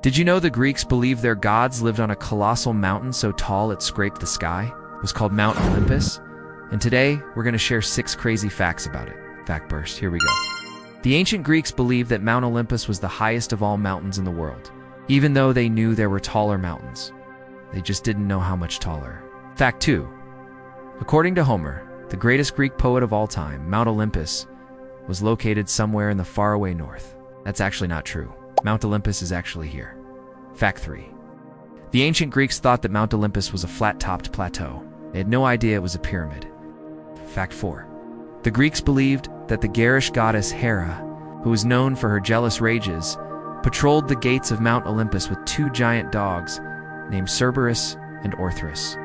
Did you know the Greeks believed their gods lived on a colossal mountain so tall it scraped the sky? It was called Mount Olympus. And today, we're going to share 6 crazy facts about it. Fact burst, here we go. The ancient Greeks believed that Mount Olympus was the highest of all mountains in the world, even though they knew there were taller mountains. They just didn't know how much taller. Fact 2. According to Homer, the greatest Greek poet of all time, Mount Olympus was located somewhere in the faraway north. That's actually not true. Mount Olympus is actually here. Fact 3. The ancient Greeks thought that Mount Olympus was a flat-topped plateau. They had no idea it was a pyramid. Fact 4. The Greeks believed that the garish goddess Hera, who was known for her jealous rages, patrolled the gates of Mount Olympus with 2 giant dogs named Cerberus and Orthrus.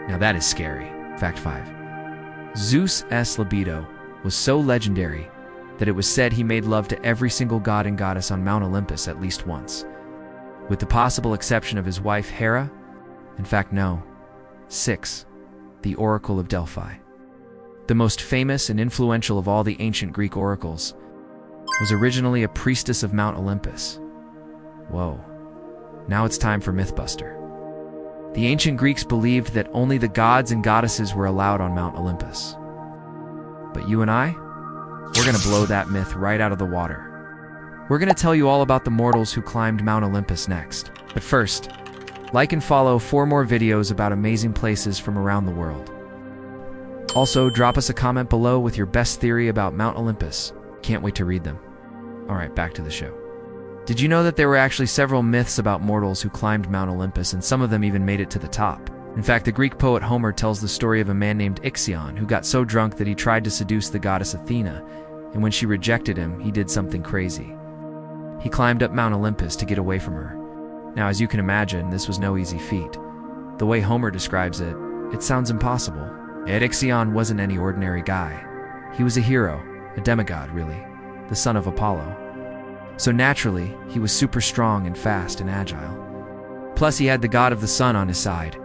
Now that is scary. Fact 5. Zeus' libido was so legendary that it was said he made love to every single god and goddess on Mount Olympus at least once, with the possible exception of his wife Hera. In fact, no. 6. The Oracle of Delphi. The most famous and influential of all the ancient Greek oracles, was originally a priestess of Mount Olympus. Whoa. Now it's time for Mythbuster. The ancient Greeks believed that only the gods and goddesses were allowed on Mount Olympus. But you and I? We're gonna blow that myth right out of the water. We're gonna tell you all about the mortals who climbed Mount Olympus next. But first, like and follow 4 more videos about amazing places from around the world. Also, drop us a comment below with your best theory about Mount Olympus. Can't wait to read them. Alright, back to the show. Did you know that there were actually several myths about mortals who climbed Mount Olympus, and some of them even made it to the top? In fact, the Greek poet Homer tells the story of a man named Ixion who got so drunk that he tried to seduce the goddess Athena, and when she rejected him, he did something crazy. He climbed up Mount Olympus to get away from her. Now, as you can imagine, this was no easy feat. The way Homer describes it, it sounds impossible. Yet Ixion wasn't any ordinary guy. He was a hero, a demigod really, the son of Apollo. So naturally, he was super strong and fast and agile. Plus, he had the god of the sun on his side.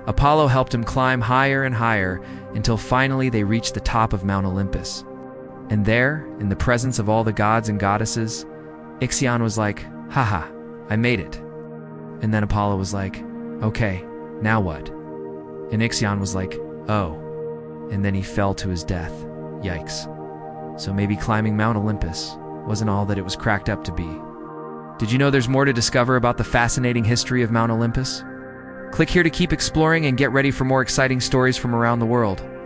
Apollo helped him climb higher and higher until finally they reached the top of Mount Olympus. And there, in the presence of all the gods and goddesses, Ixion was like, haha, I made it. And then Apollo was like, okay, now what? And Ixion was like, oh. And then he fell to his death. Yikes. So maybe climbing Mount Olympus wasn't all that it was cracked up to be. Did you know there's more to discover about the fascinating history of Mount Olympus? Click here to keep exploring and get ready for more exciting stories from around the world.